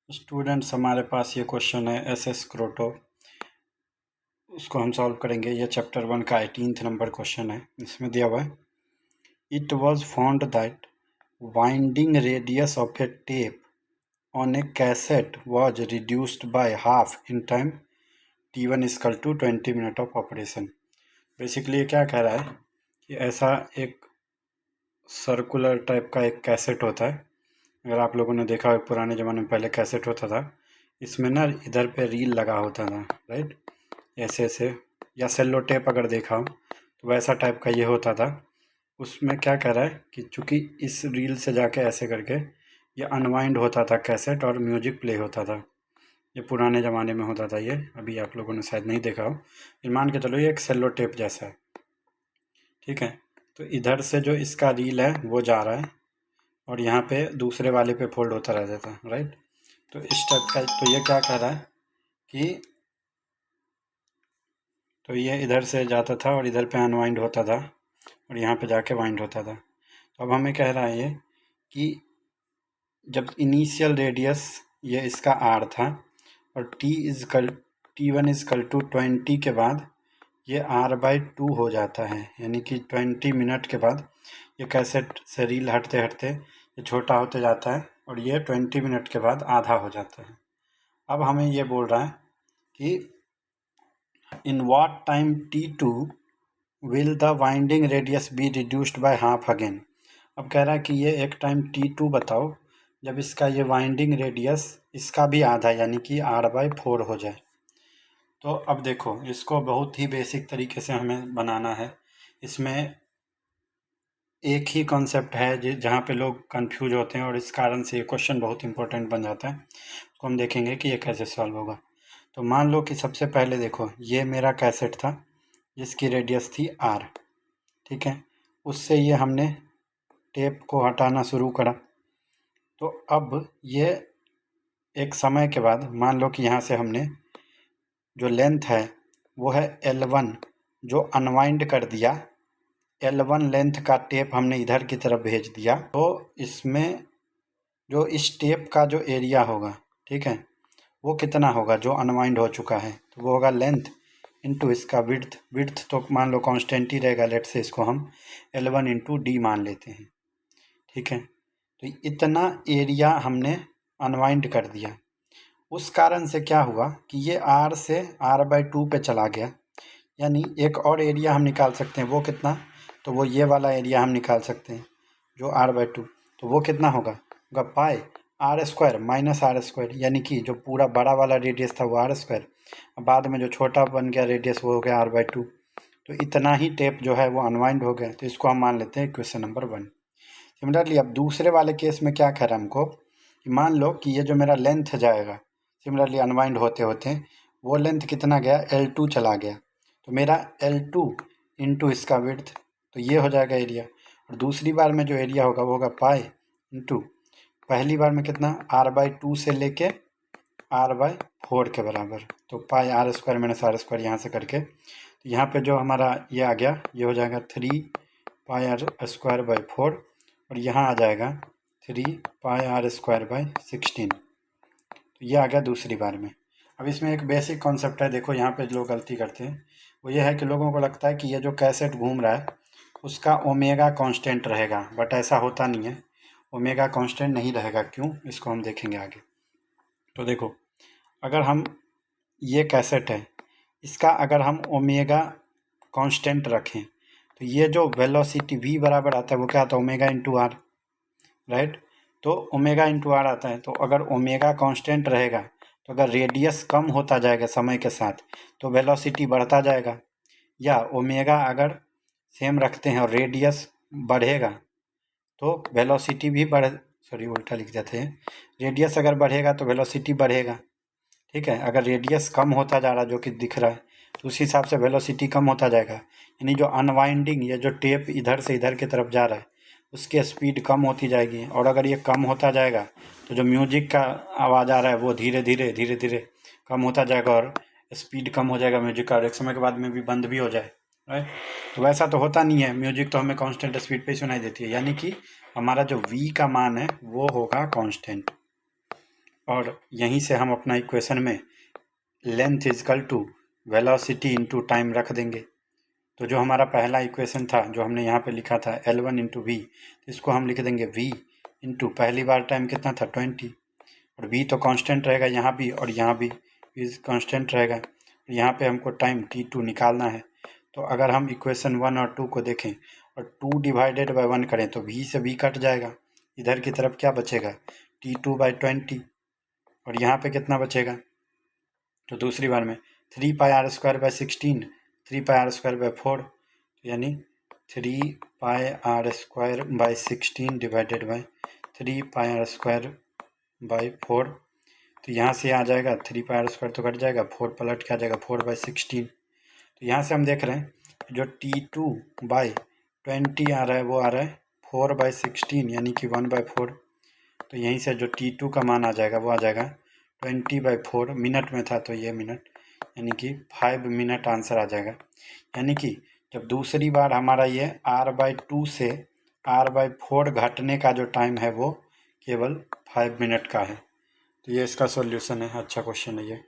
Students, हमारे पास ये question है एस क्रोटो। उसको हम सॉल्व करेंगे। ये चैप्टर 1 का 18th नंबर क्वेश्चन है। इसमें दिया हुआ है, it was found that winding radius of a tape on a cassette was reduced by half in time T1 equal to 20 minute of operation. Basically ये क्या कह रहा है कि ऐसा एक सर्कुलर टाइप का एक कैसेट होता है। अगर आप लोगों ने देखा हो, पुराने ज़माने में पहले कैसेट होता था, इसमें ना इधर पे रील लगा होता था, राइट, ऐसे ऐसे, या सेलो टेप अगर देखा हो तो वैसा टाइप का ये होता था। उसमें क्या कह रहा है कि चूँकि इस रील से जाके ऐसे करके ये अनवाइंड होता था कैसेट और म्यूजिक प्ले होता था। ये पुराने ज़माने में होता था। ये अभी आप लोगों ने शायद नहीं देखा हो। ये मान के चलो ये एक सेलो टेप जैसा है, ठीक है। तो इधर से जो इसका रील है वो जा रहा है और यहाँ पे दूसरे वाले पे फोल्ड होता रह जाता है, राइट। तो इस टाइप का, तो ये क्या कह रहा है कि तो ये इधर से जाता था और इधर पे अनवाइंड होता था और यहाँ पे जाके वाइंड होता था। तो अब हमें कह रहा है ये कि जब इनिशियल रेडियस ये इसका आर था और T1 इजकल टू 20 के बाद ये R/2 हो जाता है, यानी कि 20 मिनट के बाद ये कैसेट से रील हटते हटते ये छोटा होते जाता है और ये 20 मिनट के बाद आधा हो जाता है। अब हमें ये बोल रहा है कि in what time T2 will the winding radius be reduced by half again. अब कह रहा है कि ये एक टाइम T2 बताओ जब इसका ये वाइंडिंग रेडियस इसका भी आधा यानी कि R/4 हो जाए। तो अब देखो, इसको बहुत ही बेसिक तरीके से हमें बनाना है। इसमें एक ही कॉन्सेप्ट है जहाँ पे लोग कंफ्यूज होते हैं और इस कारण से ये क्वेश्चन बहुत इंपॉर्टेंट बन जाता है। तो हम देखेंगे कि ये कैसे सॉल्व होगा। तो मान लो कि सबसे पहले देखो, ये मेरा कैसेट था जिसकी रेडियस थी R, ठीक है। उससे ये हमने टेप को हटाना शुरू करा। तो अब ये एक समय के बाद मान लो कि यहाँ से हमने जो लेंथ है वो है L1 जो अनवाइंड कर दिया। L1 लेंथ का टेप हमने इधर की तरफ भेज दिया। तो इसमें जो इस टेप का जो एरिया होगा, ठीक है, वो कितना होगा जो अनवाइंड हो चुका है। तो वो होगा लेंथ इंटू इसका विड्थ। विड्थ तो मान लो कांस्टेंट ही रहेगा, लेट से इसको हम L1 इंटू डी मान लेते हैं, ठीक है। तो इतना एरिया हमने अनवाइंड कर दिया। उस कारण से क्या हुआ कि ये R से R/2 पे चला गया। यानी एक और एरिया हम निकाल सकते हैं, वो कितना, तो वो ये वाला एरिया हम निकाल सकते हैं जो R/2। तो वो कितना होगा पाई R² माइनस R², यानी कि जो पूरा बड़ा वाला रेडियस था वो R², बाद में जो छोटा बन गया रेडियस वो हो गया R/2। तो इतना ही टेप जो है वो अनवाइंड हो गया। तो इसको हम मान लेते हैं क्वेश्चन नंबर 1। सिमिलरली अब दूसरे वाले केस में क्या कह रहा है हमको कि मान लो कि ये जो मेरा लेंथ जाएगा सिमिलरली अनवाइंड होते होते, वो लेंथ कितना गया, L2 चला गया। तो मेरा L2 इंटू इसका विड्थ, तो ये हो जाएगा एरिया। और दूसरी बार में जो एरिया होगा वो होगा पाई इंटू पहली बार में कितना, R/2 से लेके R/4 के बराबर। तो पाई R² माइनस R² यहाँ से करके, तो यहाँ पे जो हमारा ये आ गया ये हो जाएगा 3πr²/4 और यहाँ आ जाएगा 3πr²/16। तो ये आ गया दूसरी बार में। अब इसमें एक बेसिक कॉन्सेप्ट है, देखो यहाँ पे लोग गलती करते हैं वो ये है कि लोगों को लगता है कि ये जो कैसेट घूम रहा है उसका ओमेगा कांस्टेंट रहेगा, बट ऐसा होता नहीं है। ओमेगा कांस्टेंट नहीं रहेगा। क्यों, इसको हम देखेंगे आगे। तो देखो, अगर हम ये कैसेट है इसका अगर हम ओमेगा कांस्टेंट रखें तो ये जो वेलोसिटी v बराबर आता है वो क्या आता है, ओमेगा इंटू आर, राइट। तो ओमेगा इंटू आर आता है। तो अगर ओमेगा कांस्टेंट रहेगा तो अगर रेडियस कम होता जाएगा समय के साथ तो वेलोसिटी बढ़ता जाएगा, या ओमेगा अगर सेम रखते हैं और रेडियस बढ़ेगा तो वेलोसिटी भी बढ़, सॉरी उल्टा लिख देते हैं, रेडियस अगर बढ़ेगा तो वेलोसिटी बढ़ेगा, ठीक है। अगर रेडियस कम होता जा रहा जो कि दिख रहा है तो उस हिसाब से वेलोसिटी कम होता जाएगा। यानी जो अनवाइंडिंग या जो टेप इधर से इधर की तरफ जा रहा है उसकी स्पीड कम होती जाएगी। और अगर ये कम होता जाएगा तो जो म्यूजिक का आवाज़ आ रहा है वो धीरे धीरे धीरे धीरे कम होता जाएगा और स्पीड कम हो जाएगा म्यूजिक का, और एक समय के बाद में भी बंद भी हो जाए, राइट। तो वैसा तो होता नहीं है, म्यूजिक तो हमें कांस्टेंट स्पीड पे ही सुनाई देती है। यानी कि हमारा जो v का मान है वो होगा कांस्टेंट। और यहीं से हम अपना इक्वेशन में length is equal to velocity into time रख देंगे। तो जो हमारा पहला इक्वेशन था जो हमने यहाँ पे लिखा था L1 इंटू वी, इसको हम लिख देंगे v इंटू पहली बार टाइम कितना था 20, और v तो कांस्टेंट रहेगा यहाँ भी और यहाँ भी कांस्टेंट रहेगा। यहाँ पे हमको टाइम t2 निकालना है। तो अगर हम इक्वेशन 1 और 2 को देखें और 2 डिवाइडेड बाय 1 करें तो v से v कट जाएगा, इधर की तरफ क्या बचेगा t2 बाई 20, और यहाँ पे कितना बचेगा, तो दूसरी बार में 3 pi R square by 16, 3 pi R square by 4, यानी 3 pi R square by 16 divided by 3 pi R square by 4। तो यहाँ से आ जाएगा 3 पाई आर स्क्वायर तो कट जाएगा, 4 पलट के आ जाएगा 4 बाई 16। तो यहाँ से हम देख रहे हैं जो t2 बाई 20 आ रहा है वो आ रहा है 4 बाई 16 यानी कि 1 बाई 4। तो यहीं से जो t2 का मान आ जाएगा वो आ जाएगा 20 बाई 4, मिनट में था तो ये मिनट, यानी कि 5 मिनट आंसर आ जाएगा। यानी कि जब दूसरी बार हमारा ये r/2 से r/4 घटने का जो टाइम है वो केवल 5 मिनट का है। तो ये इसका सॉल्यूशन है। अच्छा क्वेश्चन है ये।